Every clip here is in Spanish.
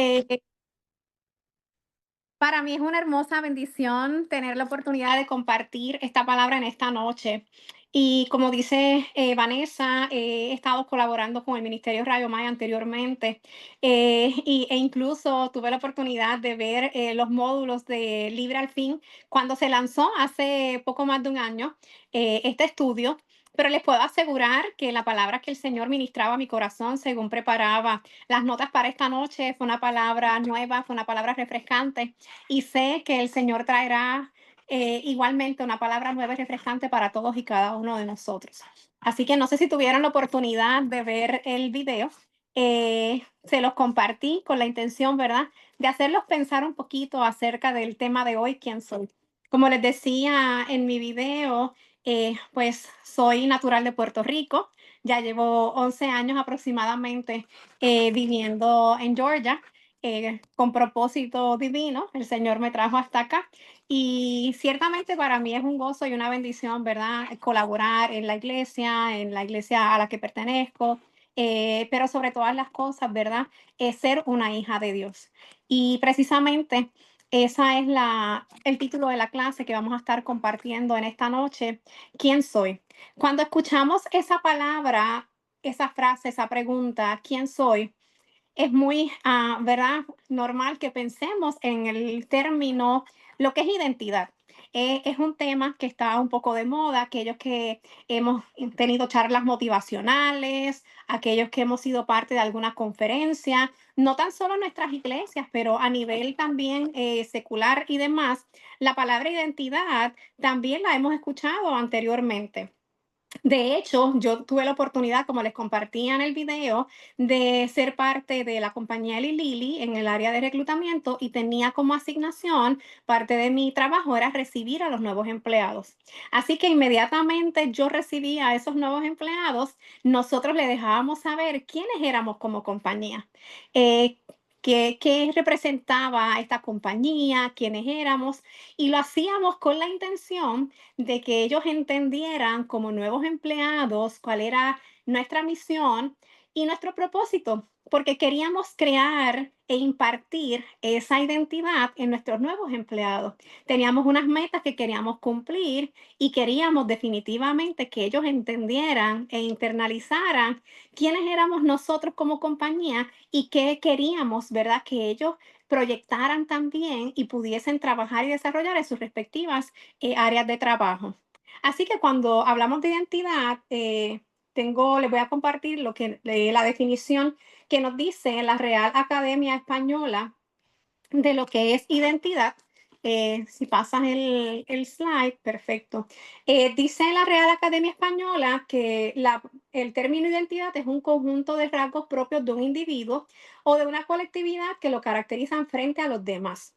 Eh, para mí es una hermosa bendición tener la oportunidad de compartir esta palabra en esta noche. Y como dice Vanessa, he estado colaborando con el Ministerio Rayo Maya anteriormente e incluso tuve la oportunidad de ver los módulos de Libre al Fin cuando se lanzó hace poco más de un año este estudio. Pero les puedo asegurar que la palabra que el Señor ministraba a mi corazón según preparaba las notas para esta noche fue una palabra nueva, fue una palabra refrescante y sé que el Señor traerá igualmente una palabra nueva y refrescante para todos y cada uno de nosotros. Así que no sé si tuvieron la oportunidad de ver el video. Se los compartí con la intención, ¿verdad?, de hacerlos pensar un poquito acerca del tema de hoy, ¿quién soy? Como les decía en mi video, pues soy natural de Puerto Rico. Ya llevo 11 años aproximadamente viviendo en Georgia con propósito divino. El Señor me trajo hasta acá y ciertamente para mí es un gozo y una bendición, ¿verdad? Colaborar en la iglesia a la que pertenezco, pero sobre todas las cosas, ¿verdad? Es ser una hija de Dios. Y precisamente esa es el título de la clase que vamos a estar compartiendo en esta noche. ¿Quién soy? Cuando escuchamos esa palabra, esa frase, esa pregunta, ¿quién soy? Es muy, ¿verdad?, normal que pensemos en el término, lo que es identidad. Es un tema que está un poco de moda, aquellos que hemos tenido charlas motivacionales, aquellos que hemos sido parte de alguna conferencia, no tan solo en nuestras iglesias, pero a nivel también secular y demás, la palabra identidad también la hemos escuchado anteriormente. De hecho, yo tuve la oportunidad, como les compartía en el video, de ser parte de la compañía Eli Lilly en el área de reclutamiento y tenía como asignación, parte de mi trabajo era recibir a los nuevos empleados. Así que inmediatamente yo recibía a esos nuevos empleados, nosotros le dejábamos saber quiénes éramos como compañía. eh, qué representaba esta compañía, quiénes éramos, y lo hacíamos con la intención de que ellos entendieran como nuevos empleados cuál era nuestra misión y nuestro propósito, porque queríamos crear e impartir esa identidad en nuestros nuevos empleados. Teníamos unas metas que queríamos cumplir y queríamos definitivamente que ellos entendieran e internalizaran quiénes éramos nosotros como compañía y qué queríamos, ¿verdad?, que ellos proyectaran también y pudiesen trabajar y desarrollar en sus respectivas áreas de trabajo. Así que cuando hablamos de identidad, les voy a compartir la definición que nos dice la Real Academia Española de lo que es identidad. Si pasas el slide, perfecto. Dice la Real Academia Española que el término identidad es un conjunto de rasgos propios de un individuo o de una colectividad que lo caracterizan frente a los demás.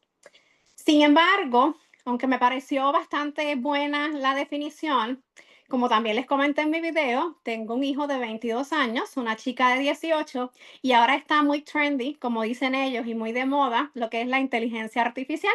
Sin embargo, aunque me pareció bastante buena la definición, como también les comenté en mi video, tengo un hijo de 22 años, una chica de 18, y ahora está muy trendy, como dicen ellos, y muy de moda lo que es la inteligencia artificial.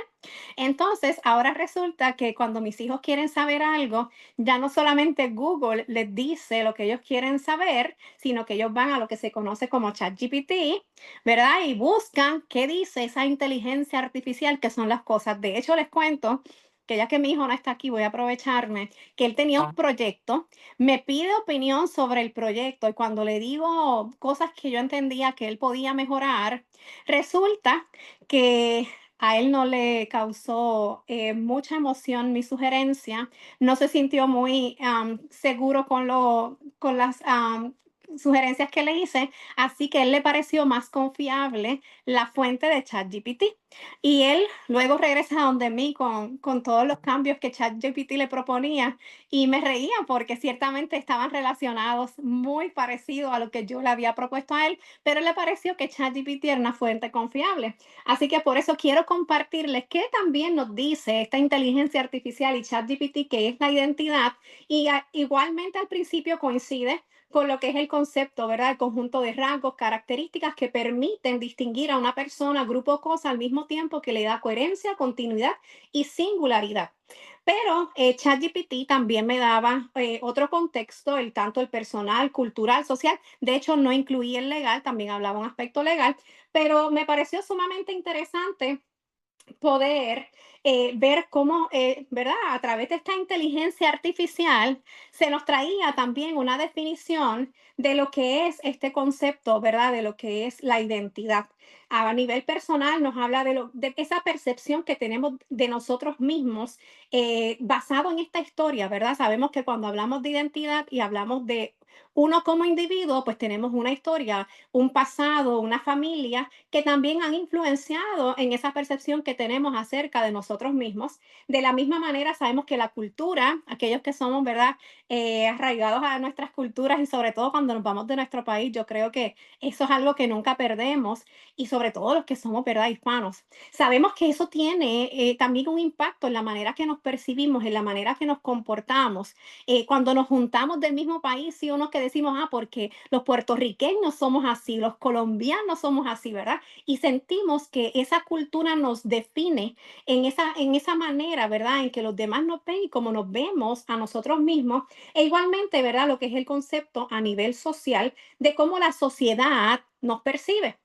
Entonces, ahora resulta que cuando mis hijos quieren saber algo, ya no solamente Google les dice lo que ellos quieren saber, sino que ellos van a lo que se conoce como ChatGPT, ¿verdad? Y buscan qué dice esa inteligencia artificial, que son las cosas. De hecho, les cuento que ya que mi hijo no está aquí, voy a aprovecharme, que él tenía un proyecto, me pide opinión sobre el proyecto y cuando le digo cosas que yo entendía que él podía mejorar, resulta que a él no le causó mucha emoción mi sugerencia, no se sintió muy seguro con las sugerencias que le hice, así que a él le pareció más confiable la fuente de ChatGPT. Y él luego regresa a donde mí con todos los cambios que ChatGPT le proponía y me reía porque ciertamente estaban relacionados muy parecidos a lo que yo le había propuesto a él, pero le pareció que ChatGPT era una fuente confiable. Así que por eso quiero compartirles qué también nos dice esta inteligencia artificial y ChatGPT, que es la identidad, y igualmente al principio coincide con lo que es el concepto, ¿verdad? El conjunto de rasgos, características que permiten distinguir a una persona, grupo o cosa al mismo tiempo que le da coherencia, continuidad y singularidad. Pero ChatGPT también me daba otro contexto, tanto el personal, cultural, social. De hecho, no incluía el legal, también hablaba un aspecto legal, pero me pareció sumamente interesante poder ver cómo, ¿verdad? A través de esta inteligencia artificial se nos traía también una definición de lo que es este concepto, ¿verdad? De lo que es la identidad. A nivel personal nos habla de esa percepción que tenemos de nosotros mismos basado en esta historia, ¿verdad? Sabemos que cuando hablamos de identidad y hablamos de uno como individuo, pues tenemos una historia, un pasado, una familia que también han influenciado en esa percepción que tenemos acerca de nosotros mismos. De la misma manera, sabemos que la cultura, aquellos que somos, ¿verdad?, arraigados a nuestras culturas y sobre todo cuando nos vamos de nuestro país, yo creo que eso es algo que nunca perdemos y sobre todo los que somos, ¿verdad?, hispanos. Sabemos que eso tiene también un impacto en la manera que nos percibimos, en la manera que nos comportamos. Cuando nos juntamos del mismo país, sí o no, que decimos, ah, porque los puertorriqueños somos así, los colombianos somos así, ¿verdad? Y sentimos que esa cultura nos define en esa manera, ¿verdad? En que los demás nos ven y como nos vemos a nosotros mismos. E igualmente, ¿verdad? Lo que es el concepto a nivel social de cómo la sociedad nos percibe.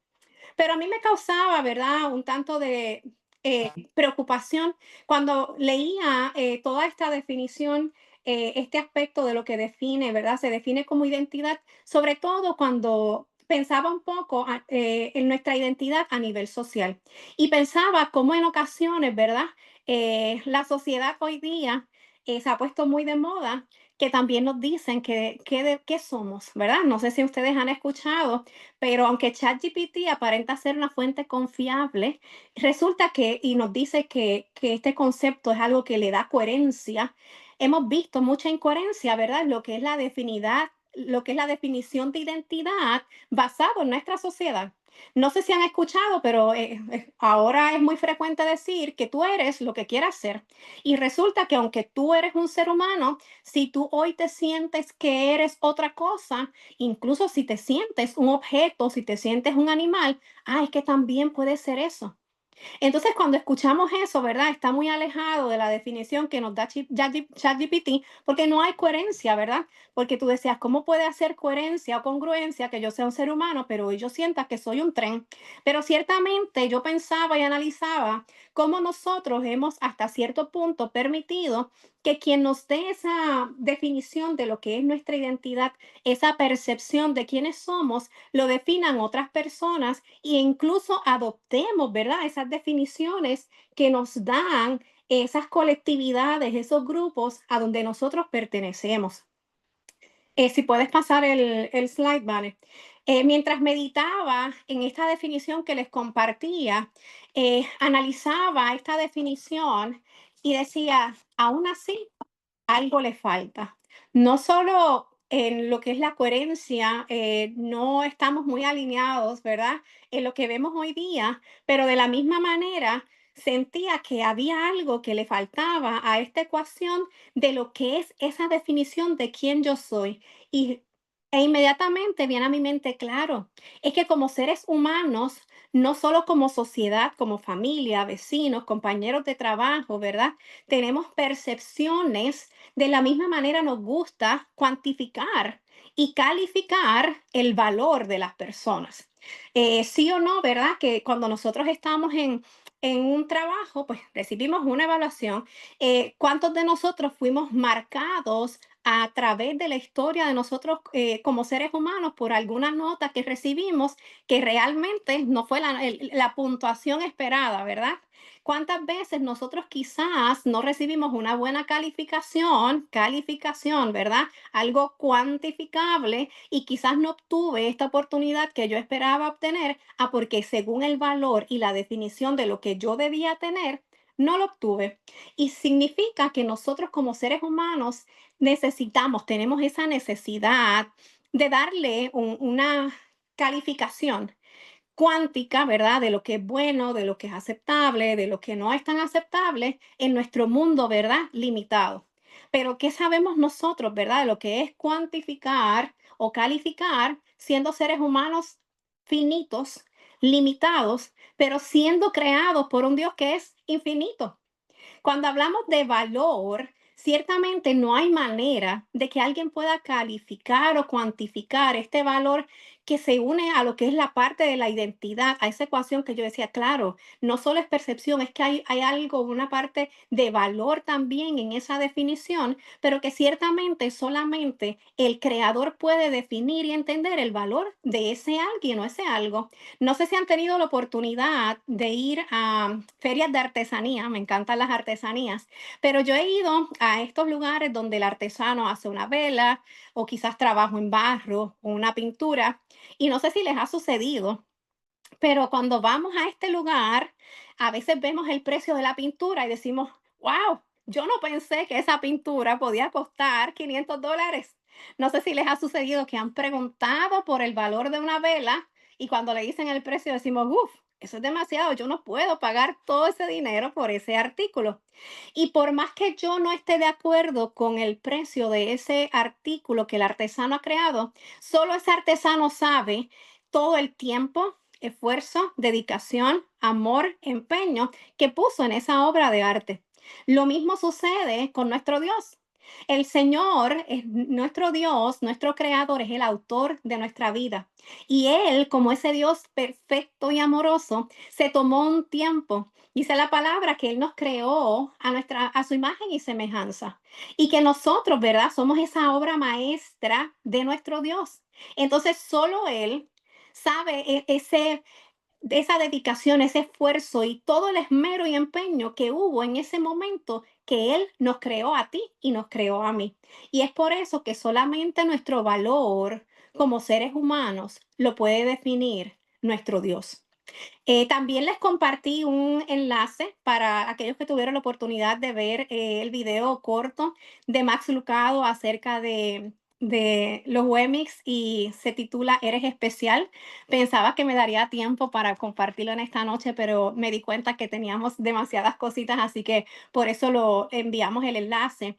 Pero a mí me causaba, ¿verdad? Un tanto de preocupación cuando leía toda esta definición, este aspecto de lo que define, ¿verdad? Se define como identidad, sobre todo cuando pensaba un poco en nuestra identidad a nivel social. Y pensaba cómo en ocasiones, ¿verdad? La sociedad hoy día se ha puesto muy de moda que también nos dicen qué somos, ¿verdad? No sé si ustedes han escuchado, pero aunque ChatGPT aparenta ser una fuente confiable, resulta que, y nos dice que este concepto es algo que le da coherencia, hemos visto mucha incoherencia, ¿verdad? Lo que es la definidad, lo que es la definición de identidad basado en nuestra sociedad. No sé si han escuchado, pero ahora es muy frecuente decir que tú eres lo que quieras ser. Y resulta que aunque tú eres un ser humano, si tú hoy te sientes que eres otra cosa, incluso si te sientes un objeto, si te sientes un animal, es que también puede ser eso. Entonces, cuando escuchamos eso, ¿verdad? Está muy alejado de la definición que nos da ChatGPT, porque no hay coherencia, ¿verdad? Porque tú decías, ¿cómo puede hacer coherencia o congruencia que yo sea un ser humano, pero hoy yo sienta que soy un tren? Pero ciertamente yo pensaba y analizaba cómo nosotros hemos hasta cierto punto permitido que quien nos dé esa definición de lo que es nuestra identidad, esa percepción de quiénes somos, lo definan otras personas e incluso adoptemos, ¿verdad? Esas definiciones que nos dan esas colectividades, esos grupos a donde nosotros pertenecemos. Si puedes pasar el slide, vale. Mientras meditaba en esta definición que les compartía, analizaba esta definición y decía, aún así, algo le falta. No solo en lo que es la coherencia, no estamos muy alineados, ¿verdad? En lo que vemos hoy día, pero de la misma manera sentía que había algo que le faltaba a esta ecuación de lo que es esa definición de quién yo soy. Y, e inmediatamente viene a mi mente, claro, es que como seres humanos, no solo como sociedad, como familia, vecinos, compañeros de trabajo, ¿verdad? Tenemos percepciones de la misma manera nos gusta cuantificar y calificar el valor de las personas. Sí o no, ¿verdad? Que cuando nosotros estamos en un trabajo, pues recibimos una evaluación. ¿Cuántos de nosotros fuimos marcados a través de la historia de nosotros como seres humanos por alguna nota que recibimos que realmente no fue la puntuación esperada, ¿verdad? ¿Cuántas veces nosotros quizás no recibimos una buena calificación, ¿verdad? Algo cuantificable y quizás no obtuve esta oportunidad que yo esperaba obtener, porque según el valor y la definición de lo que yo debía tener, no lo obtuve. Y significa que nosotros como seres humanos tenemos esa necesidad de darle una calificación cuántica, ¿verdad? De lo que es bueno, de lo que es aceptable, de lo que no es tan aceptable en nuestro mundo, ¿verdad? Limitado. Pero ¿qué sabemos nosotros, ¿verdad? De lo que es cuantificar o calificar siendo seres humanos finitos, limitados, pero siendo creados por un Dios que es infinito. Cuando hablamos de valor, ciertamente no hay manera de que alguien pueda calificar o cuantificar este valor que se une a lo que es la parte de la identidad, a esa ecuación que yo decía, claro, no solo es percepción, es que hay algo, una parte de valor también en esa definición, pero que ciertamente solamente el creador puede definir y entender el valor de ese alguien o ese algo. No sé si han tenido la oportunidad de ir a ferias de artesanía, me encantan las artesanías, pero yo he ido a estos lugares donde el artesano hace una vela o quizás trabajo en barro o una pintura y no sé si les ha sucedido, pero cuando vamos a este lugar, a veces vemos el precio de la pintura y decimos, wow, yo no pensé que esa pintura podía costar $500. No sé si les ha sucedido que han preguntado por el valor de una vela y cuando le dicen el precio decimos, uff, eso es demasiado, yo no puedo pagar todo ese dinero por ese artículo. Y por más que yo no esté de acuerdo con el precio de ese artículo que el artesano ha creado, solo ese artesano sabe todo el tiempo, esfuerzo, dedicación, amor, empeño que puso en esa obra de arte. Lo mismo sucede con nuestro Dios. El Señor es nuestro Dios, nuestro creador, es el autor de nuestra vida. Y Él, como ese Dios perfecto y amoroso, se tomó un tiempo. Dice la palabra que Él nos creó a su imagen y semejanza. Y que nosotros, ¿verdad? Somos esa obra maestra de nuestro Dios. Entonces, solo Él sabe de esa dedicación, ese esfuerzo y todo el esmero y empeño que hubo en ese momento que Él nos creó a ti y nos creó a mí. Y es por eso que solamente nuestro valor como seres humanos lo puede definir nuestro Dios. También les compartí un enlace para aquellos que tuvieron la oportunidad de ver el video corto de Max Lucado acerca de los Wemix y se titula Eres especial. Pensaba que me daría tiempo para compartirlo en esta noche, pero me di cuenta que teníamos demasiadas cositas, así que por eso lo enviamos el enlace.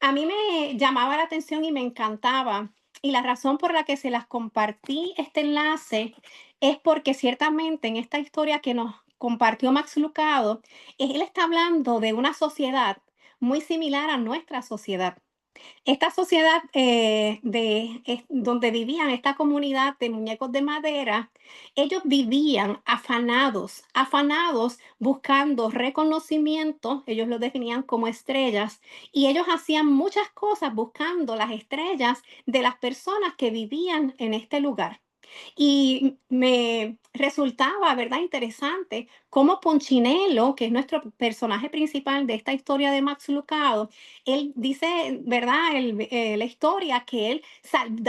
A mí me llamaba la atención y me encantaba. Y la razón por la que se las compartí este enlace es porque ciertamente en esta historia que nos compartió Max Lucado, él está hablando de una sociedad muy similar a nuestra sociedad. Esta sociedad donde vivían esta comunidad de muñecos de madera, ellos vivían afanados, afanados buscando reconocimiento, ellos lo definían como estrellas, y ellos hacían muchas cosas buscando las estrellas de las personas que vivían en este lugar. Y me resultaba, ¿verdad?, interesante cómo Punchinello, que es nuestro personaje principal de esta historia de Max Lucado, él dice, ¿verdad?, la historia que él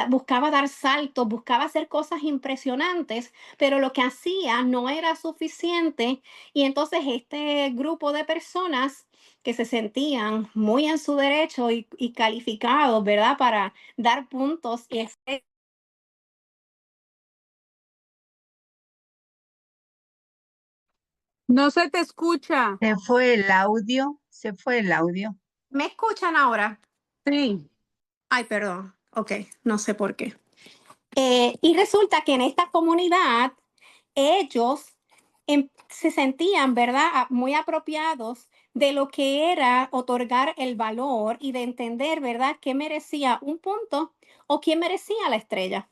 buscaba dar saltos, buscaba hacer cosas impresionantes, pero lo que hacía no era suficiente. Y entonces este grupo de personas que se sentían muy en su derecho y calificados, ¿verdad?, para dar puntos y No se te escucha. Se fue el audio, se fue el audio. ¿me escuchan ahora? Sí. Ay, perdón. Ok, no sé por qué. Y resulta que en esta comunidad ellos se sentían, ¿verdad?, muy apropiados de lo que era otorgar el valor y de entender, ¿verdad?, qué merecía un punto o quién merecía la estrella.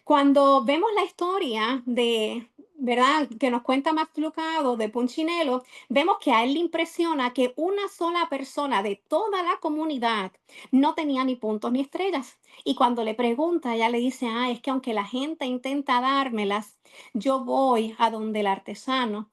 Cuando vemos la historia de, ¿verdad?, que nos cuenta Max Lucado de Punchinello, vemos que a él le impresiona que una sola persona de toda la comunidad no tenía ni puntos ni estrellas. Y cuando le pregunta, ella le dice, ah, es que aunque la gente intenta dármelas, yo voy a donde el artesano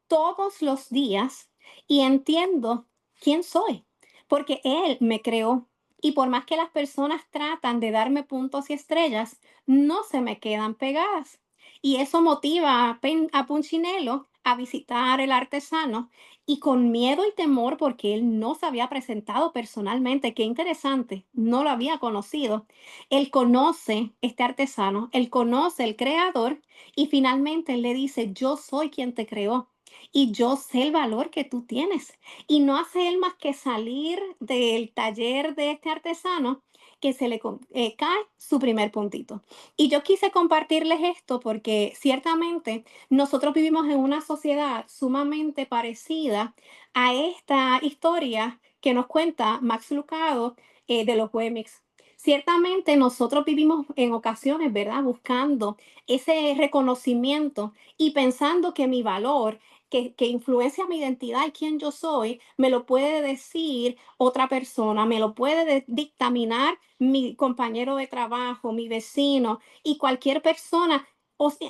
todos los días y entiendo quién soy, porque él me creó. Y por más que las personas tratan de darme puntos y estrellas, no se me quedan pegadas. Y eso motiva a Punchinello a visitar el artesano y con miedo y temor porque él no se había presentado personalmente, qué interesante, no lo había conocido. Él conoce este artesano, él conoce el creador y finalmente él le dice, yo soy quien te creó y yo sé el valor que tú tienes. Y no hace él más que salir del taller de este artesano que se le cae su primer puntito. Y yo quise compartirles esto porque ciertamente nosotros vivimos en una sociedad sumamente parecida a esta historia que nos cuenta Max Lucado de los Wemix. Ciertamente nosotros vivimos en ocasiones, ¿verdad? Buscando ese reconocimiento y pensando que mi valor, que influencia mi identidad y quién yo soy, me lo puede decir otra persona, me lo puede dictaminar mi compañero de trabajo, mi vecino y cualquier persona,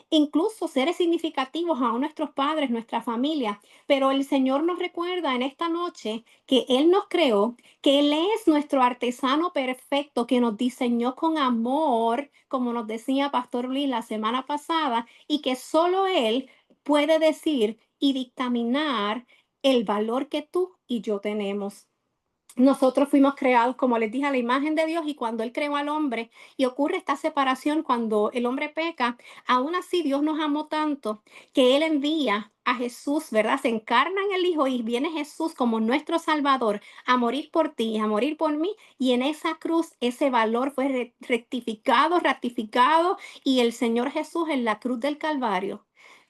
incluso seres significativos, a nuestros padres, nuestra familia. Pero el Señor nos recuerda en esta noche que Él nos creó, que Él es nuestro artesano perfecto, que nos diseñó con amor, como nos decía Pastor Luis la semana pasada, y que solo Él puede decir y dictaminar el valor que tú y yo tenemos. Nosotros fuimos creados, como les dije, a la imagen de Dios, y cuando Él creó al hombre y ocurre esta separación, cuando el hombre peca, aún así Dios nos amó tanto que Él envía a Jesús, ¿verdad? Se encarna en el Hijo y viene Jesús como nuestro Salvador a morir por ti, a morir por mí, y en esa cruz ese valor fue rectificado, ratificado, y el Señor Jesús en la cruz del Calvario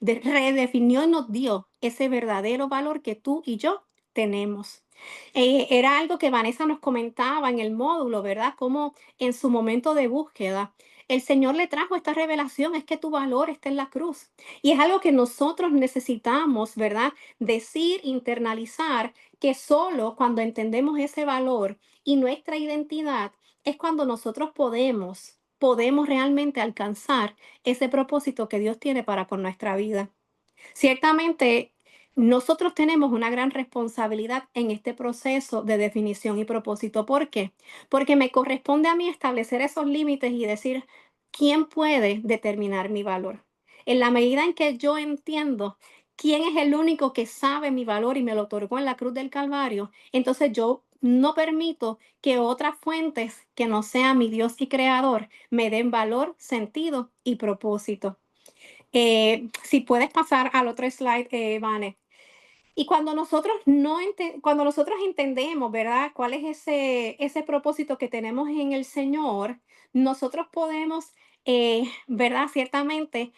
redefinió y nos dio ese verdadero valor que tú y yo tenemos. Era algo que Vanessa nos comentaba en el módulo, ¿verdad? Como en su momento de búsqueda, el Señor le trajo esta revelación, es que tu valor está en la cruz. Y es algo que nosotros necesitamos, ¿verdad? Decir, internalizar, que solo cuando entendemos ese valor y nuestra identidad es cuando nosotros podemos realmente alcanzar ese propósito que Dios tiene para con nuestra vida. Ciertamente, nosotros tenemos una gran responsabilidad en este proceso de definición y propósito. ¿Por qué? Porque me corresponde a mí establecer esos límites y decir, ¿quién puede determinar mi valor? En la medida en que yo entiendo quién es el único que sabe mi valor y me lo otorgó en la cruz del Calvario, entonces yo no permito que otras fuentes que no sean mi Dios y creador me den valor, sentido y propósito. Si puedes pasar al otro slide, Vane. Y cuando nosotros no cuando nosotros entendemos, ¿verdad? Cuál es ese propósito que tenemos en el Señor, nosotros podemos, ¿verdad? Ciertamente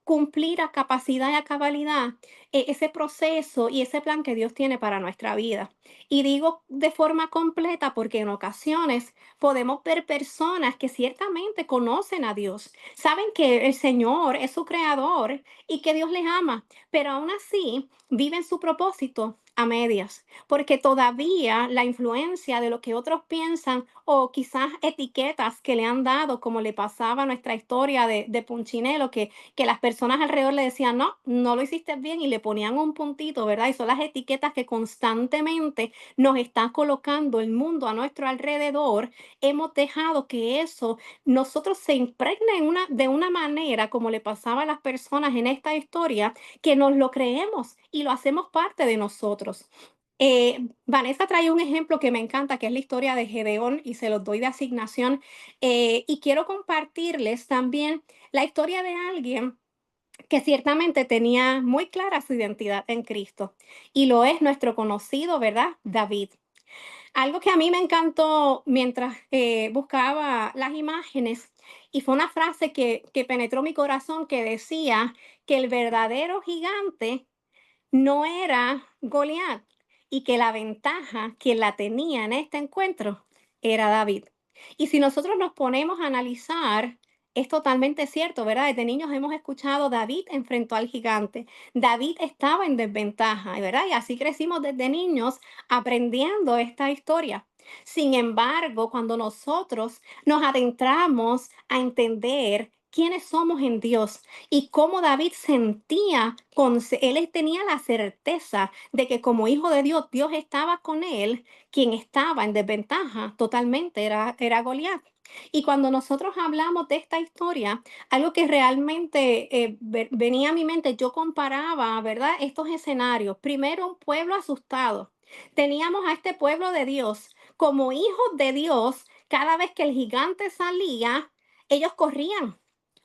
cumplir a capacidad y a cabalidad ese proceso y ese plan que Dios tiene para nuestra vida. Y digo de forma completa porque en ocasiones podemos ver personas que ciertamente conocen a Dios, saben que el Señor es su creador y que Dios les ama, pero aún así viven su propósito a medias, porque todavía la influencia de lo que otros piensan o quizás etiquetas que le han dado, como le pasaba a nuestra historia de Punchinello, que las personas alrededor le decían, no, no lo hiciste bien y le ponían un puntito, ¿verdad? Y son las etiquetas que constantemente nos están colocando el mundo a nuestro alrededor. Hemos dejado que eso nosotros se impregne de una manera, como le pasaba a las personas en esta historia, que nos lo creemos y lo hacemos parte de nosotros. Vanessa trae un ejemplo que me encanta, que es la historia de Gedeón, y se los doy de asignación. Y quiero compartirles también la historia de alguien que ciertamente tenía muy clara su identidad en Cristo, y lo es nuestro conocido, ¿verdad? David. Algo que a mí me encantó mientras buscaba las imágenes, y fue una frase que penetró mi corazón, que decía que el verdadero gigante no era Goliat, y que la ventaja que la tenía en este encuentro era David. Y si nosotros nos ponemos a analizar, es totalmente cierto, ¿verdad? Desde niños hemos escuchado David enfrentó al gigante. David estaba en desventaja, ¿verdad? Y así crecimos desde niños aprendiendo esta historia. Sin embargo, cuando nosotros nos adentramos a entender quiénes somos en Dios y cómo David sentía, él tenía la certeza de que como hijo de Dios, Dios estaba con él, quien estaba en desventaja totalmente era Goliat. Y cuando nosotros hablamos de esta historia, algo que realmente venía a mi mente, yo comparaba, ¿verdad? Estos escenarios. Primero, un pueblo asustado. Teníamos a este pueblo de Dios como hijos de Dios. Cada vez que el gigante salía, ellos corrían,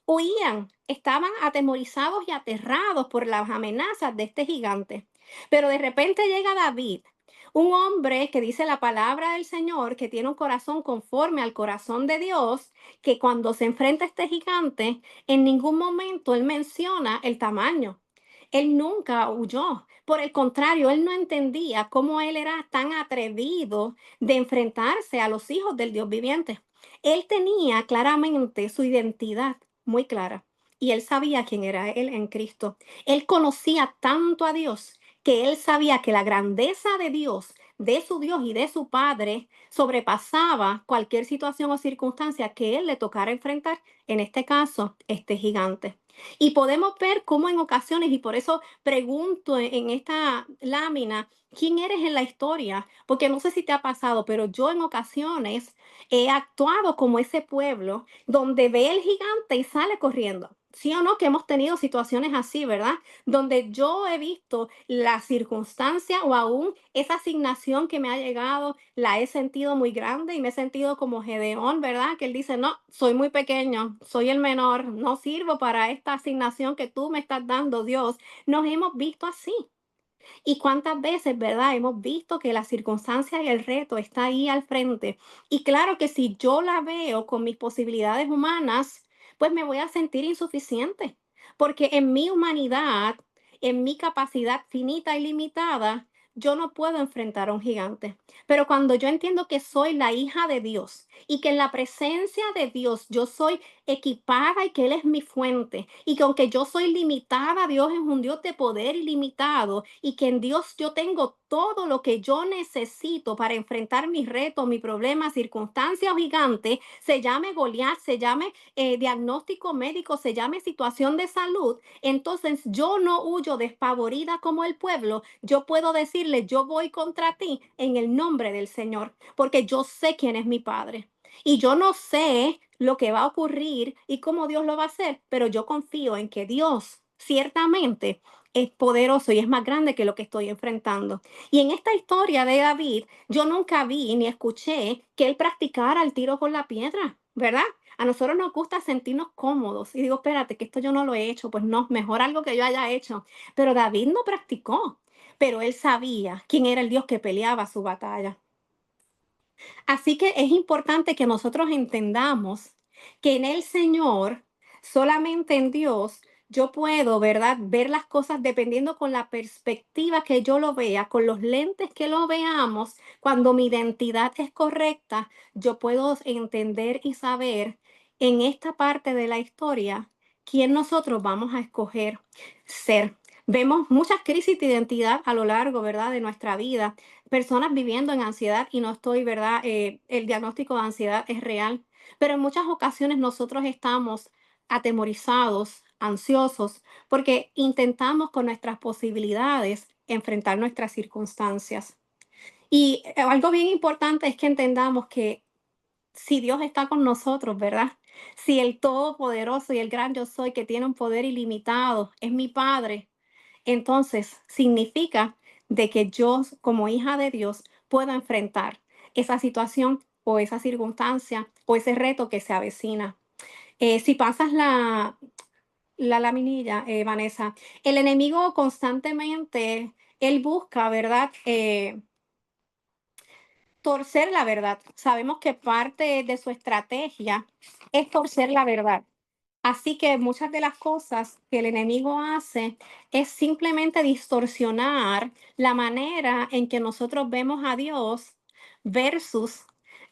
huían, estaban atemorizados y aterrados por las amenazas de este gigante. Pero de repente llega David Un hombre que dice la palabra del Señor, que tiene un corazón conforme al corazón de Dios, que cuando se enfrenta a este gigante, en ningún momento él menciona el tamaño. Él nunca huyó. Por el contrario, él no entendía cómo él era tan atrevido de enfrentarse a los hijos del Dios viviente. Él tenía claramente su identidad muy clara y él sabía quién era él en Cristo. Él conocía tanto a Dios que él sabía que la grandeza de Dios, de su Dios y de su Padre, sobrepasaba cualquier situación o circunstancia que él le tocara enfrentar, en este caso, este gigante. Y podemos ver cómo en ocasiones, y por eso pregunto en esta lámina, ¿quién eres en la historia? Porque no sé si te ha pasado, pero yo en ocasiones he actuado como ese pueblo donde ve el gigante y sale corriendo. Sí o no, que hemos tenido situaciones así, ¿verdad? Donde yo he visto la circunstancia o aún esa asignación que me ha llegado, la he sentido muy grande y me he sentido como Gedeón, ¿verdad? Que él dice, no, soy muy pequeño, soy el menor, no sirvo para esta asignación que tú me estás dando, Dios. Nos hemos visto así. Y cuántas veces, ¿verdad? Hemos visto que la circunstancia y el reto está ahí al frente. Y claro que si yo la veo con mis posibilidades humanas, pues me voy a sentir insuficiente, porque en mi humanidad, en mi capacidad finita y limitada, yo no puedo enfrentar a un gigante. Pero cuando yo entiendo que soy la hija de Dios y que en la presencia de Dios yo soy equipada y que Él es mi fuente y que aunque yo soy limitada, Dios es un Dios de poder ilimitado y que en Dios yo tengo todo lo que yo necesito para enfrentar mis retos, mis problemas, circunstancias o gigantes, se llame Goliat, se llame diagnóstico médico, se llame situación de salud, entonces yo no huyo despavorida como el pueblo, yo puedo decirle, yo voy contra ti en el nombre del Señor, porque yo sé quién es mi Padre. Y yo no sé lo que va a ocurrir y cómo Dios lo va a hacer, pero yo confío en que Dios ciertamente es poderoso y es más grande que lo que estoy enfrentando. Y en esta historia de David, yo nunca vi ni escuché que él practicara el tiro con la piedra, ¿verdad? A nosotros nos gusta sentirnos cómodos y digo, espérate, que esto yo no lo he hecho, pues no, mejor algo que yo haya hecho. Pero David no practicó, pero él sabía quién era el Dios que peleaba su batalla. Así que es importante que nosotros entendamos que en el Señor, solamente en Dios, yo puedo, ¿verdad? Ver las cosas dependiendo con la perspectiva que yo lo vea, con los lentes que lo veamos, cuando mi identidad es correcta, yo puedo entender y saber en esta parte de la historia quién nosotros vamos a escoger ser. Vemos muchas crisis de identidad a lo largo, ¿verdad?, de nuestra vida, personas viviendo en ansiedad y no estoy, ¿verdad? El diagnóstico de ansiedad es real, pero en muchas ocasiones nosotros estamos atemorizados, ansiosos, porque intentamos con nuestras posibilidades enfrentar nuestras circunstancias. Y algo bien importante es que entendamos que si Dios está con nosotros, ¿verdad? Si el Todopoderoso y el gran yo soy, que tiene un poder ilimitado, es mi Padre, entonces significa de que yo como hija de Dios puedo enfrentar esa situación o esa circunstancia o ese reto que se avecina. Si pasas la laminilla, Vanessa, el enemigo constantemente, él busca, ¿verdad? Torcer la verdad. Sabemos que parte de su estrategia es torcer la verdad. Así que muchas de las cosas que el enemigo hace es simplemente distorsionar la manera en que nosotros vemos a Dios versus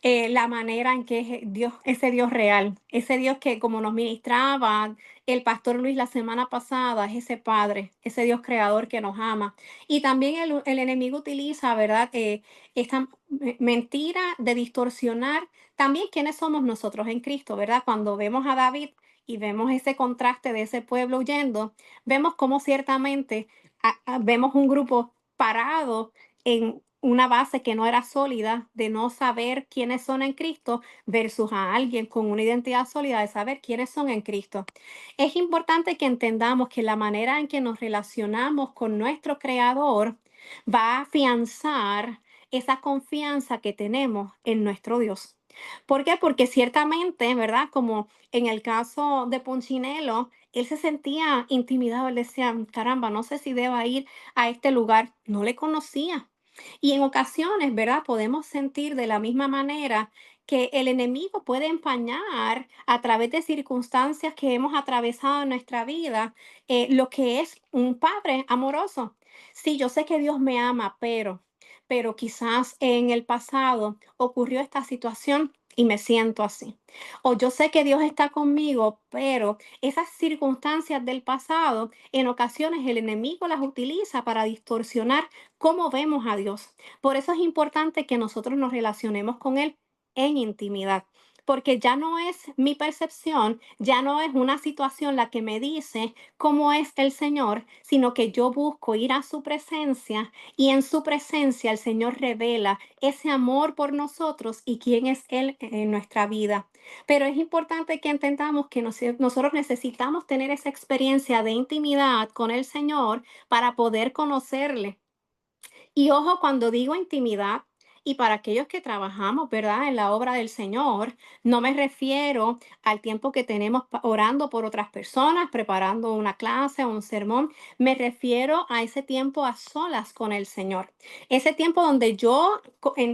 la manera en que es Dios, ese Dios real, ese Dios que como nos ministraba el pastor Luis la semana pasada, es ese Padre, ese Dios creador que nos ama. Y también el enemigo utiliza, ¿verdad? Esta mentira de distorsionar también quiénes somos nosotros en Cristo, ¿verdad? Cuando vemos a David y vemos ese contraste de ese pueblo huyendo, vemos cómo ciertamente vemos un grupo parado en una base que no era sólida, de no saber quiénes son en Cristo, versus a alguien con una identidad sólida de saber quiénes son en Cristo. Es importante que entendamos que la manera en que nos relacionamos con nuestro Creador va a afianzar esa confianza que tenemos en nuestro Dios. ¿Por qué? Porque ciertamente, ¿verdad? Como en el caso de Punchinello, él se sentía intimidado, él decía, caramba, no sé si deba ir a este lugar, no le conocía. Y en ocasiones, ¿verdad? Podemos sentir de la misma manera que el enemigo puede empañar a través de circunstancias que hemos atravesado en nuestra vida, lo que es un padre amoroso. Sí, yo sé que Dios me ama, pero quizás en el pasado ocurrió esta situación y me siento así. O yo sé que Dios está conmigo, pero esas circunstancias del pasado, en ocasiones el enemigo las utiliza para distorsionar cómo vemos a Dios. Por eso es importante que nosotros nos relacionemos con Él en intimidad, porque ya no es mi percepción, ya no es una situación la que me dice cómo es el Señor, sino que yo busco ir a su presencia y en su presencia el Señor revela ese amor por nosotros y quién es Él en nuestra vida. Pero es importante que entendamos que nosotros necesitamos tener esa experiencia de intimidad con el Señor para poder conocerle. Y ojo, cuando digo intimidad, y para aquellos que trabajamos, ¿verdad? En la obra del Señor, no me refiero al tiempo que tenemos orando por otras personas, preparando una clase o un sermón. Me refiero a ese tiempo a solas con el Señor. Ese tiempo donde yo,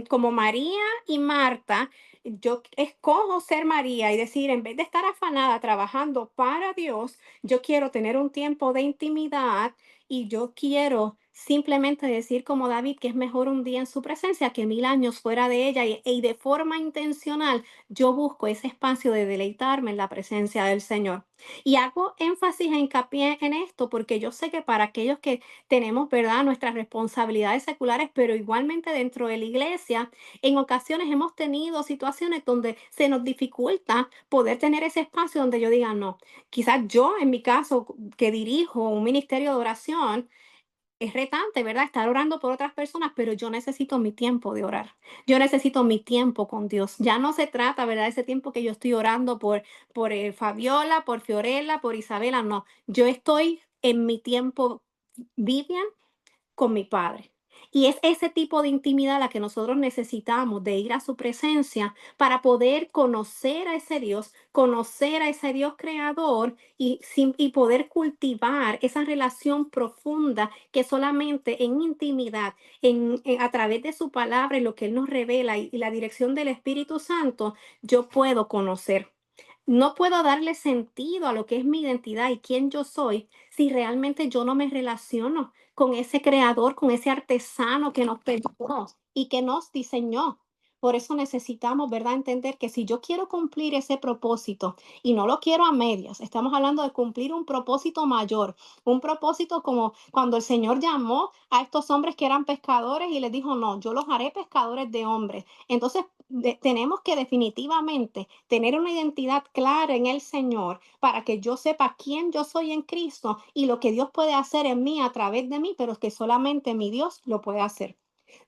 como María y Marta, yo escojo ser María y decir, en vez de estar afanada trabajando para Dios, yo quiero tener un tiempo de intimidad y yo quiero simplemente decir como David que es mejor un día en su presencia que 1000 años fuera de ella y de forma intencional yo busco ese espacio de deleitarme en la presencia del Señor. Y hago énfasis e hincapié en esto porque yo sé que para aquellos que tenemos, ¿verdad?, nuestras responsabilidades seculares, pero igualmente dentro de la iglesia, en ocasiones hemos tenido situaciones donde se nos dificulta poder tener ese espacio donde yo diga, no, quizás yo en mi caso que dirijo un ministerio de oración, es retante, ¿verdad? Estar orando por otras personas, pero yo necesito mi tiempo de orar. Yo necesito mi tiempo con Dios. Ya no se trata, ¿verdad? Ese tiempo que yo estoy orando por Fabiola, por Fiorella, por Isabela, no. Yo estoy en mi tiempo, Vivian, con mi Padre. Y es ese tipo de intimidad la que nosotros necesitamos de ir a su presencia para poder conocer a ese Dios creador y poder cultivar esa relación profunda que solamente en intimidad, a través de su palabra y lo que Él nos revela y la dirección del Espíritu Santo, yo puedo conocer. No puedo darle sentido a lo que es mi identidad y quién yo soy si realmente yo no me relaciono con ese creador, con ese artesano que nos pensó y que nos diseñó. Por eso necesitamos, ¿verdad?, entender que si yo quiero cumplir ese propósito y no lo quiero a medias, estamos hablando de cumplir un propósito mayor, un propósito como cuando el Señor llamó a estos hombres que eran pescadores y les dijo, no, yo los haré pescadores de hombres. Entonces, tenemos que definitivamente tener una identidad clara en el Señor para que yo sepa quién yo soy en Cristo y lo que Dios puede hacer en mí a través de mí, pero que solamente mi Dios lo puede hacer.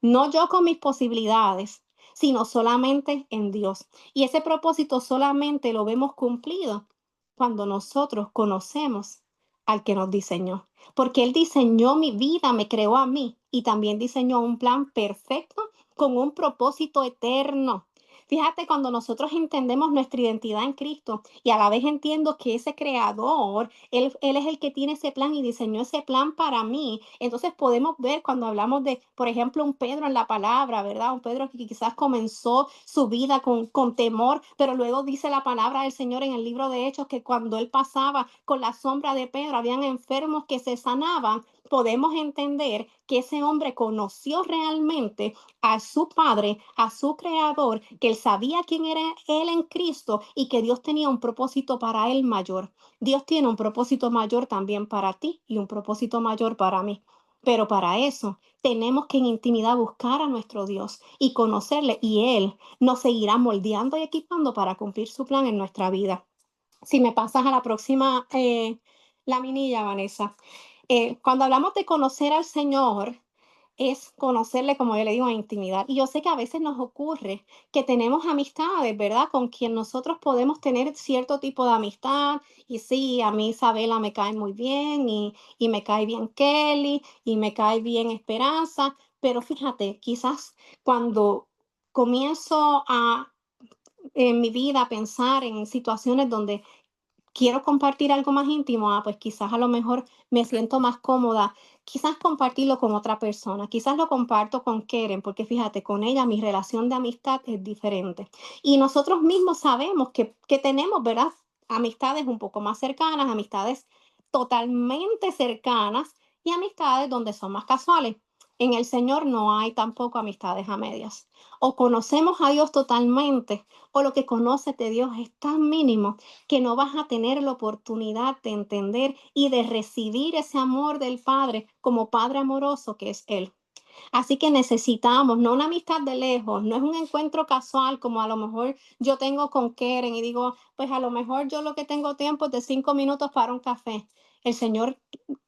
No yo con mis posibilidades, sino solamente en Dios. Y ese propósito solamente lo vemos cumplido cuando nosotros conocemos al que nos diseñó. Porque Él diseñó mi vida, me creó a mí y también diseñó un plan perfecto con un propósito eterno. Fíjate, cuando nosotros entendemos nuestra identidad en Cristo y a la vez entiendo que ese creador, él es el que tiene ese plan y diseñó ese plan para mí. Entonces podemos ver cuando hablamos de, por ejemplo, un Pedro en la palabra, ¿verdad? Un Pedro que quizás comenzó su vida con temor, pero luego dice la palabra del Señor en el libro de Hechos que cuando él pasaba con la sombra de Pedro, habían enfermos que se sanaban. Podemos entender que ese hombre conoció realmente a su Padre, a su Creador, que él sabía quién era él en Cristo y que Dios tenía un propósito para él mayor. Dios tiene un propósito mayor también para ti y un propósito mayor para mí. Pero para eso tenemos que en intimidad buscar a nuestro Dios y conocerle y Él nos seguirá moldeando y equipando para cumplir su plan en nuestra vida. Si me pasas a la próxima laminilla, Vanessa. Cuando hablamos de conocer al Señor, es conocerle, como yo le digo, en intimidad. Y yo sé que a veces nos ocurre que tenemos amistades, ¿verdad? Con quien nosotros podemos tener cierto tipo de amistad. Y sí, a mí Isabela me cae muy bien y me cae bien Kelly y me cae bien Esperanza. Pero fíjate, quizás cuando comienzo en mi vida a pensar en situaciones donde quiero compartir algo más íntimo, pues quizás a lo mejor me siento más cómoda quizás compartirlo con otra persona, quizás lo comparto con Keren, porque fíjate, con ella mi relación de amistad es diferente. Y nosotros mismos sabemos que tenemos, ¿verdad? Amistades un poco más cercanas, amistades totalmente cercanas y amistades donde son más casuales. En el Señor no hay tampoco amistades a medias. O conocemos a Dios totalmente, o lo que conoces de Dios es tan mínimo que no vas a tener la oportunidad de entender y de recibir ese amor del Padre como Padre amoroso que es Él. Así que necesitamos, no una amistad de lejos, no es un encuentro casual como a lo mejor yo tengo con Keren y digo, pues a lo mejor yo lo que tengo tiempo es de 5 minutos para un café. El Señor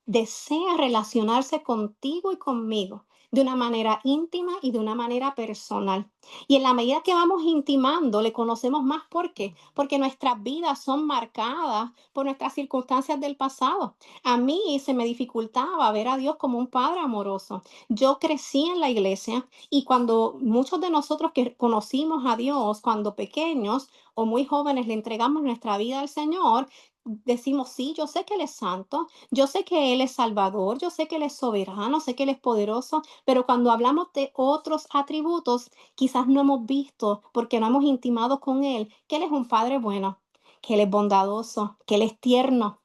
desea relacionarse contigo y conmigo de una manera íntima y de una manera personal. Y en la medida que vamos intimando, le conocemos más. ¿Por qué? Porque nuestras vidas son marcadas por nuestras circunstancias del pasado. A mí se me dificultaba ver a Dios como un padre amoroso. Yo crecí en la iglesia y cuando muchos de nosotros que conocimos a Dios cuando pequeños o muy jóvenes le entregamos nuestra vida al Señor, decimos, sí, yo sé que Él es santo, yo sé que Él es salvador, yo sé que Él es soberano, sé que Él es poderoso, pero cuando hablamos de otros atributos, quizás no hemos visto, porque no hemos intimado con Él, que Él es un Padre bueno, que Él es bondadoso, que Él es tierno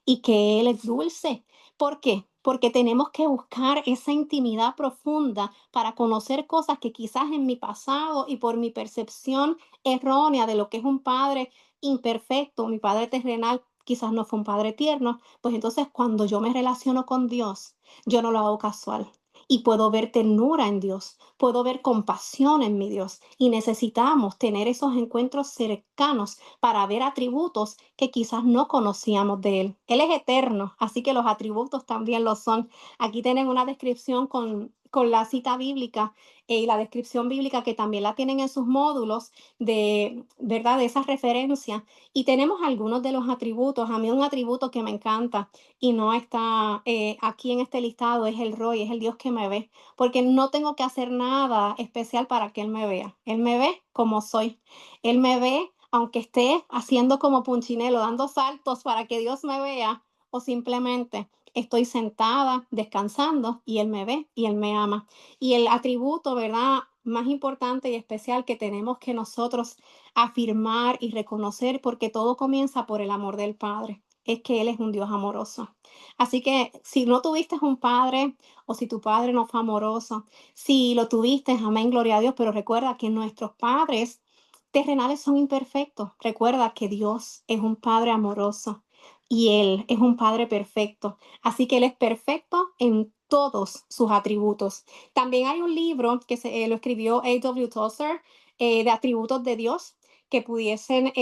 y que Él es dulce. ¿Por qué? Porque tenemos que buscar esa intimidad profunda para conocer cosas que quizás en mi pasado y por mi percepción errónea de lo que es un padre imperfecto, mi padre terrenal quizás no fue un padre tierno, pues entonces cuando yo me relaciono con Dios, yo no lo hago casual. Y puedo ver ternura en Dios, puedo ver compasión en mi Dios. Y necesitamos tener esos encuentros cercanos para ver atributos que quizás no conocíamos de Él. Él es eterno, así que los atributos también lo son. Aquí tienen una descripción con la cita bíblica y la descripción bíblica que también la tienen en sus módulos de, ¿verdad? De esas referencias. Y tenemos algunos de los atributos. A mí un atributo que me encanta y no está aquí en este listado es el Roy, es el Dios que me ve, porque no tengo que hacer nada especial para que Él me vea. Él me ve como soy. Él me ve aunque esté haciendo como Punchinelo, dando saltos para que Dios me vea, o simplemente estoy sentada, descansando, y Él me ve y Él me ama. Y el atributo, ¿verdad? Más importante y especial que tenemos que nosotros afirmar y reconocer, porque todo comienza por el amor del Padre, es que Él es un Dios amoroso. Así que si no tuviste un padre o si tu padre no fue amoroso, si lo tuviste, amén, gloria a Dios, pero recuerda que nuestros padres terrenales son imperfectos. Recuerda que Dios es un Padre amoroso y Él es un Padre perfecto. Así que Él es perfecto en todos sus atributos. También hay un libro que lo escribió A.W. Tozer de atributos de Dios que pudiesen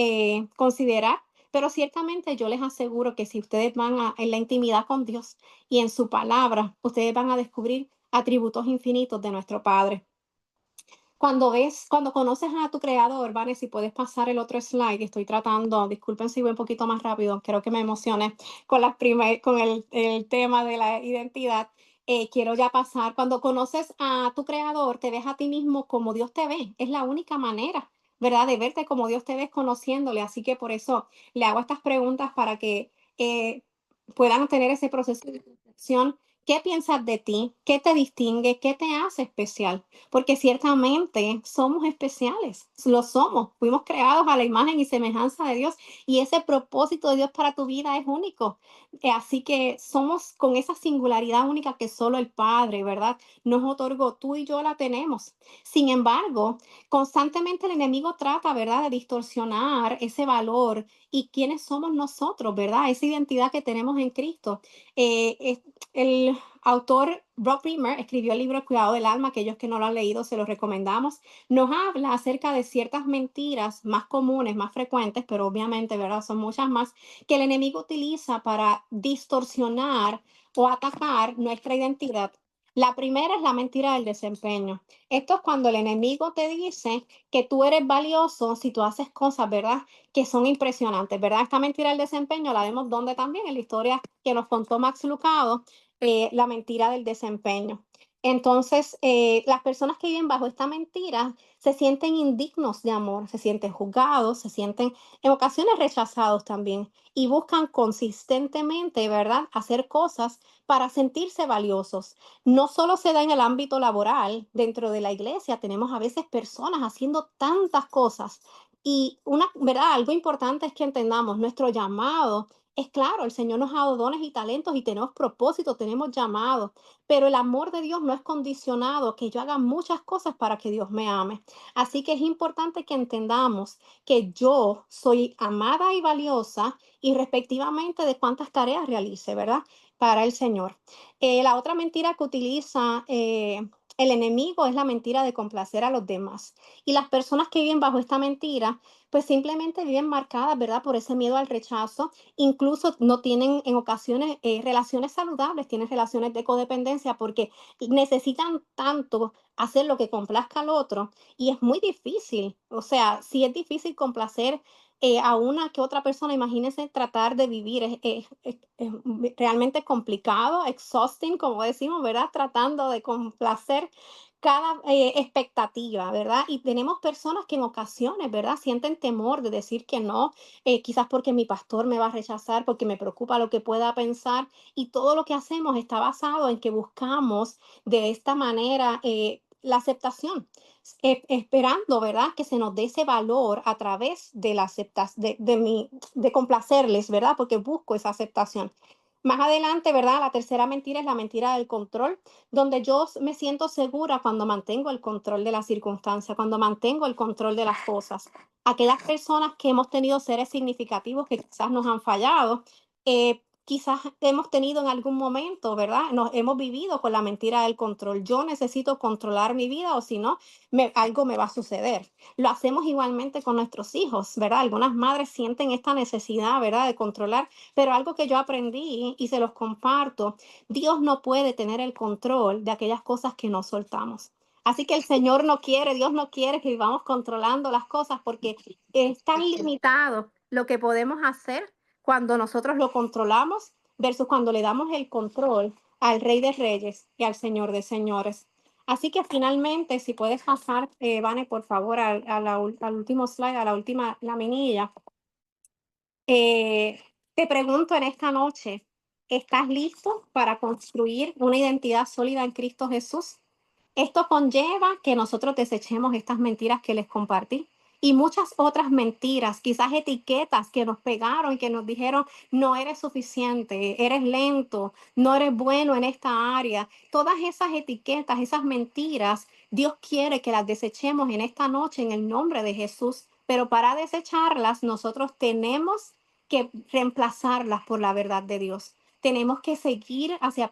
considerar. Pero ciertamente yo les aseguro que si ustedes van en la intimidad con Dios y en su palabra, ustedes van a descubrir atributos infinitos de nuestro Padre. Cuando conoces a tu creador, Vane, si puedes pasar el otro slide, estoy tratando, disculpen si voy un poquito más rápido, creo que me emocioné con con el tema de la identidad. Quiero ya pasar, cuando conoces a tu creador, te ves a ti mismo como Dios te ve, es la única manera, ¿verdad? De verte como Dios te ve conociéndole, así que por eso le hago estas preguntas para que puedan tener ese proceso de reflexión. ¿Qué piensas de ti? ¿Qué te distingue? ¿Qué te hace especial? Porque ciertamente somos especiales, lo somos, fuimos creados a la imagen y semejanza de Dios y ese propósito de Dios para tu vida es único. Así que somos con esa singularidad única que solo el Padre, ¿verdad? Nos otorgó, tú y yo la tenemos. Sin embargo, constantemente el enemigo trata, ¿verdad?, de distorsionar ese valor y quiénes somos nosotros, ¿verdad? Esa identidad que tenemos en Cristo. El autor Rob Reimer escribió el libro El cuidado del alma, aquellos que no lo han leído se los recomendamos. Nos habla acerca de ciertas mentiras más comunes, más frecuentes, pero obviamente, ¿verdad? Son muchas más que el enemigo utiliza para distorsionar o atacar nuestra identidad. La primera es la mentira del desempeño. Esto es cuando el enemigo te dice que tú eres valioso si tú haces cosas, ¿verdad?, que son impresionantes, ¿verdad? Esta mentira del desempeño la vemos donde también en la historia que nos contó Max Lucado, la mentira del desempeño. Entonces, las personas que viven bajo esta mentira se sienten indignos de amor, se sienten juzgados, se sienten en ocasiones rechazados también y buscan consistentemente, ¿verdad?, hacer cosas para sentirse valiosos. No solo se da en el ámbito laboral, dentro de la iglesia tenemos a veces personas haciendo tantas cosas y ¿verdad? Algo importante es que entendamos nuestro llamado. Es claro, el Señor nos ha dado dones y talentos y tenemos propósito, tenemos llamados, pero el amor de Dios no es condicionado a que yo haga muchas cosas para que Dios me ame. Así que es importante que entendamos que yo soy amada y valiosa y respectivamente de cuántas tareas realice, ¿verdad? Para el Señor. La otra mentira que utiliza el enemigo es la mentira de complacer a los demás. Y las personas que viven bajo esta mentira, pues simplemente viven marcadas, ¿verdad? Por ese miedo al rechazo. Incluso no tienen en ocasiones relaciones saludables, tienen relaciones de codependencia porque necesitan tanto hacer lo que complazca al otro y es muy difícil. O sea, si es difícil complacer a una que otra persona, imagínense tratar de vivir, es realmente complicado, exhausting, como decimos, ¿verdad? Tratando de complacer cada expectativa, ¿verdad? Y tenemos personas que en ocasiones, ¿verdad? Sienten temor de decir que no, quizás porque mi pastor me va a rechazar, porque me preocupa lo que pueda pensar, y todo lo que hacemos está basado en que buscamos de esta manera la aceptación, esperando, ¿verdad? Que se nos dé ese valor a través de la aceptación, de complacerles, ¿verdad? Porque busco esa aceptación. Más adelante, ¿verdad? La tercera mentira es la mentira del control, donde yo me siento segura cuando mantengo el control de la circunstancia, cuando mantengo el control de las cosas. Aquellas personas que hemos tenido seres significativos que quizás nos han fallado, quizás hemos tenido en algún momento, ¿verdad? Nos hemos vivido con la mentira del control. Yo necesito controlar mi vida o si no, algo me va a suceder. Lo hacemos igualmente con nuestros hijos, ¿verdad? Algunas madres sienten esta necesidad, ¿verdad?, de controlar, pero algo que yo aprendí y se los comparto, Dios no puede tener el control de aquellas cosas que no soltamos. Así que el Señor no quiere, Dios no quiere que vivamos controlando las cosas porque es tan limitado lo que podemos hacer cuando nosotros lo controlamos versus cuando le damos el control al Rey de Reyes y al Señor de Señores. Así que finalmente, si puedes pasar, Vane, por favor, al último slide, a la última laminilla. Te pregunto en esta noche, ¿estás listo para construir una identidad sólida en Cristo Jesús? Esto conlleva que nosotros desechemos estas mentiras que les compartí y muchas otras mentiras, quizás etiquetas que nos pegaron y que nos dijeron, no eres suficiente, eres lento, no eres bueno en esta área. Todas esas etiquetas, esas mentiras, Dios quiere que las desechemos en esta noche en el nombre de Jesús. Pero para desecharlas, nosotros tenemos que reemplazarlas por la verdad de Dios. Tenemos que seguir hacia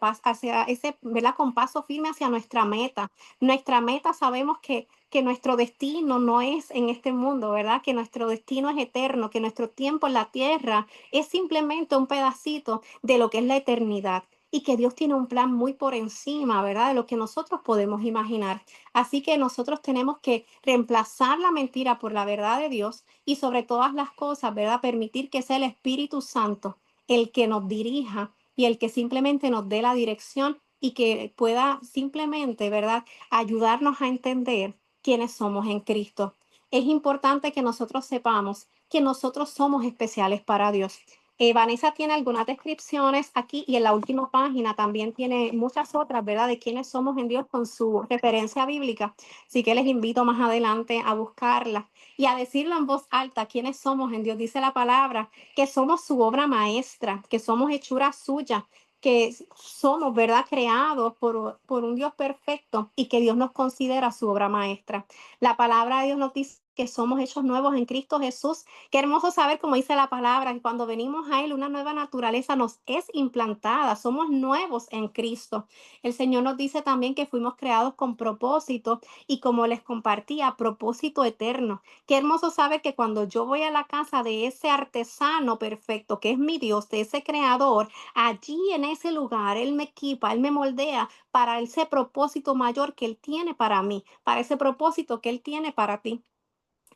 ese, ¿verdad?, con paso firme hacia nuestra meta. Nuestra meta sabemos que nuestro destino no es en este mundo, ¿verdad? Que nuestro destino es eterno, que nuestro tiempo en la tierra es simplemente un pedacito de lo que es la eternidad y que Dios tiene un plan muy por encima, ¿verdad? De lo que nosotros podemos imaginar. Así que nosotros tenemos que reemplazar la mentira por la verdad de Dios y sobre todas las cosas, ¿verdad? Permitir que sea el Espíritu Santo el que nos dirija y el que simplemente nos dé la dirección y que pueda simplemente, ¿verdad?, ayudarnos a entender quiénes somos en Cristo. Es importante que nosotros sepamos que nosotros somos especiales para Dios. Vanessa tiene algunas descripciones aquí y en la última página también tiene muchas otras, ¿verdad?, de quiénes somos en Dios con su referencia bíblica. Así que les invito más adelante a buscarla y a decirlo en voz alta, quiénes somos en Dios. Dice la palabra que somos su obra maestra, que somos hechura suya, que somos, ¿verdad?, creados por un Dios perfecto y que Dios nos considera su obra maestra. La palabra de Dios nos dice que somos hechos nuevos en Cristo Jesús. Qué hermoso saber, como dice la palabra, que cuando venimos a Él, una nueva naturaleza nos es implantada. Somos nuevos en Cristo. El Señor nos dice también que fuimos creados con propósito y, como les compartía, propósito eterno. Qué hermoso saber que cuando yo voy a la casa de ese artesano perfecto, que es mi Dios, de ese creador, allí en ese lugar, Él me equipa, Él me moldea para ese propósito mayor que Él tiene para mí, para ese propósito que Él tiene para ti.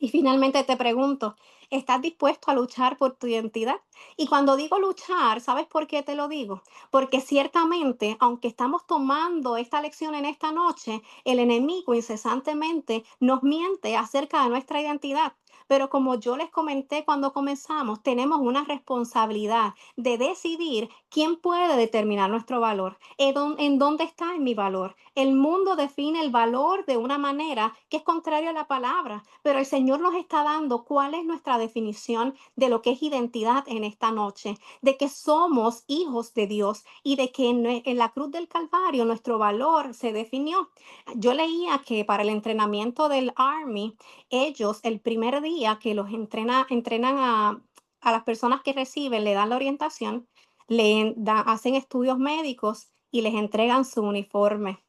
Y finalmente te pregunto, ¿Estás dispuesto a luchar por tu identidad? Y cuando digo luchar, ¿sabes por qué te lo digo? Porque ciertamente, aunque estamos tomando esta lección en esta noche, el enemigo incesantemente nos miente acerca de nuestra identidad. Pero como yo les comenté cuando comenzamos, tenemos una responsabilidad de decidir quién puede determinar nuestro valor, en dónde está mi valor. El mundo define el valor de una manera que es contraria a la palabra, pero el Señor nos está dando cuál es nuestra definición de lo que es identidad en esta noche, de que somos hijos de Dios y de que en la cruz del Calvario nuestro valor se definió. Yo leía que para el entrenamiento del Army, ellos el primer día que los entrenan a las personas que reciben, le dan la orientación, hacen estudios médicos y les entregan su uniforme.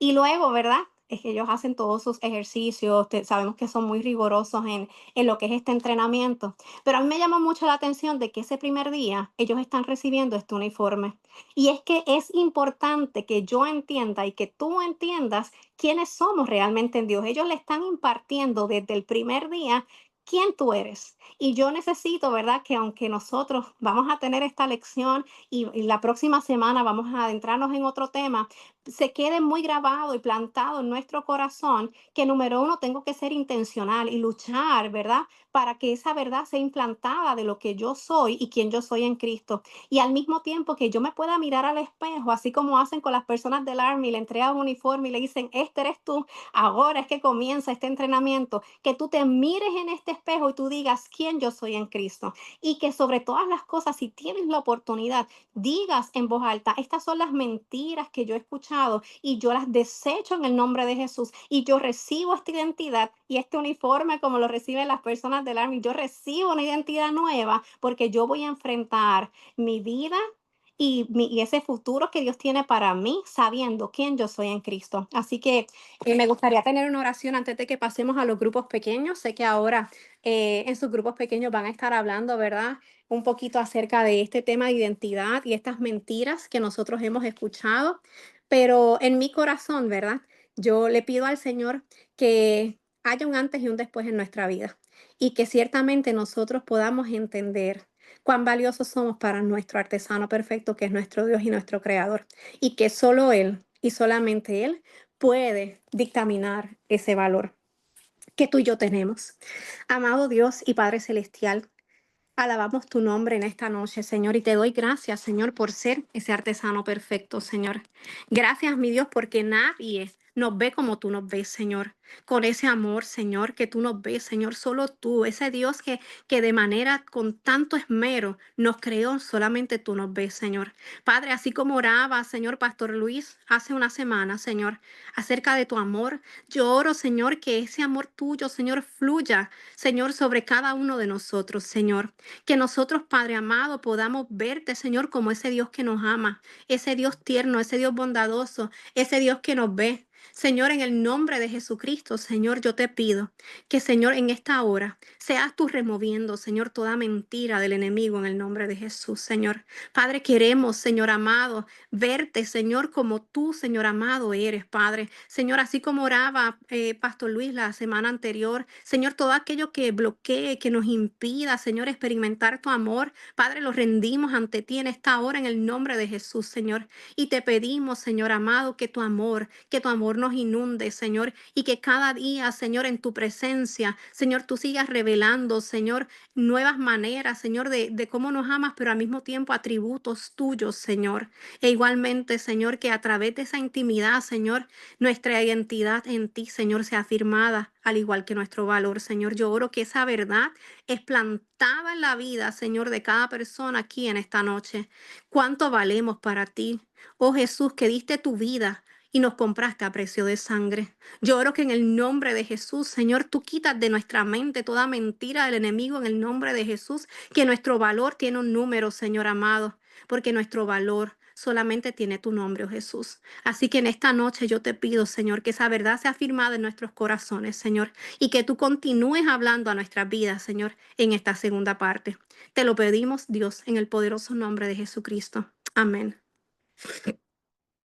Y luego, ¿verdad? Es que ellos hacen todos sus ejercicios, sabemos que son muy rigurosos en lo que es este entrenamiento, pero a mí me llamó mucho la atención de que ese primer día ellos están recibiendo este uniforme. Y es que es importante que yo entienda y que tú entiendas quiénes somos realmente en Dios. Ellos le están impartiendo desde el primer día quién tú eres. Y yo necesito, ¿verdad? Que aunque nosotros vamos a tener esta lección y la próxima semana vamos a adentrarnos en otro tema, se quede muy grabado y plantado en nuestro corazón que número uno, tengo que ser intencional y luchar, ¿verdad? Para que esa verdad sea implantada de lo que yo soy y quién yo soy en Cristo. Y al mismo tiempo que yo me pueda mirar al espejo, así como hacen con las personas del Army, le entregan un uniforme y le dicen, este eres tú, ahora es que comienza este entrenamiento, que tú te mires en este espejo y tú digas quién yo soy en Cristo. Y que sobre todas las cosas, si tienes la oportunidad, digas en voz alta, estas son las mentiras que yo he escuchado y yo las desecho en el nombre de Jesús y yo recibo esta identidad y este uniforme como lo reciben las personas del Army. Yo recibo una identidad nueva porque yo voy a enfrentar mi vida y ese futuro que Dios tiene para mí, sabiendo quién yo soy en Cristo. Así que me gustaría tener una oración antes de que pasemos a los grupos pequeños. Sé que ahora en sus grupos pequeños van a estar hablando, ¿verdad? Un poquito acerca de este tema de identidad y estas mentiras que nosotros hemos escuchado. Pero en mi corazón, ¿verdad? Yo le pido al Señor que haya un antes y un después en nuestra vida y que ciertamente nosotros podamos entender cuán valiosos somos para nuestro artesano perfecto, que es nuestro Dios y nuestro Creador, y que solo Él y solamente Él puede dictaminar ese valor que tú y yo tenemos. Amado Dios y Padre Celestial, alabamos tu nombre en esta noche, Señor, y te doy gracias, Señor, por ser ese artesano perfecto, Señor. Gracias, mi Dios, porque nadie nos ve como tú nos ves, Señor. Con ese amor, Señor, que tú nos ves, Señor, solo tú, ese Dios que de manera con tanto esmero nos creó, solamente tú nos ves, Señor. Padre, así como oraba, Señor, Pastor Luis, hace una semana, Señor, acerca de tu amor, yo oro, Señor, que ese amor tuyo, Señor, fluya, Señor, sobre cada uno de nosotros, Señor. Que nosotros, Padre amado, podamos verte, Señor, como ese Dios que nos ama, ese Dios tierno, ese Dios bondadoso, ese Dios que nos ve. Señor, en el nombre de Jesucristo, Señor, yo te pido que, Señor, en esta hora seas tú removiendo, Señor, toda mentira del enemigo en el nombre de Jesús, Señor. Padre, queremos, Señor amado, verte, Señor, como tú, Señor amado, eres, Padre. Señor, así como oraba Pastor Luis la semana anterior, Señor, todo aquello que bloquee, que nos impida, Señor, experimentar tu amor, Padre, lo rendimos ante ti en esta hora en el nombre de Jesús, Señor. Y te pedimos, Señor amado, que tu amor nos inunde, Señor, y que cada día, Señor, en tu presencia, Señor, tú sigas revelando, Señor, nuevas maneras, Señor, de cómo nos amas, pero al mismo tiempo atributos tuyos, Señor. E igualmente, Señor, que a través de esa intimidad, Señor, nuestra identidad en ti, Señor, sea afirmada, al igual que nuestro valor, Señor. Yo oro que esa verdad es plantada en la vida, Señor, de cada persona aquí en esta noche. ¿Cuánto valemos para ti? Oh Jesús, que diste tu vida y nos compraste a precio de sangre. Yo oro que en el nombre de Jesús, Señor, tú quitas de nuestra mente toda mentira del enemigo en el nombre de Jesús, que nuestro valor tiene un número, Señor amado, porque nuestro valor solamente tiene tu nombre, oh Jesús. Así que en esta noche yo te pido, Señor, que esa verdad sea afirmada en nuestros corazones, Señor, y que tú continúes hablando a nuestras vidas, Señor, en esta segunda parte. Te lo pedimos, Dios, en el poderoso nombre de Jesucristo. Amén.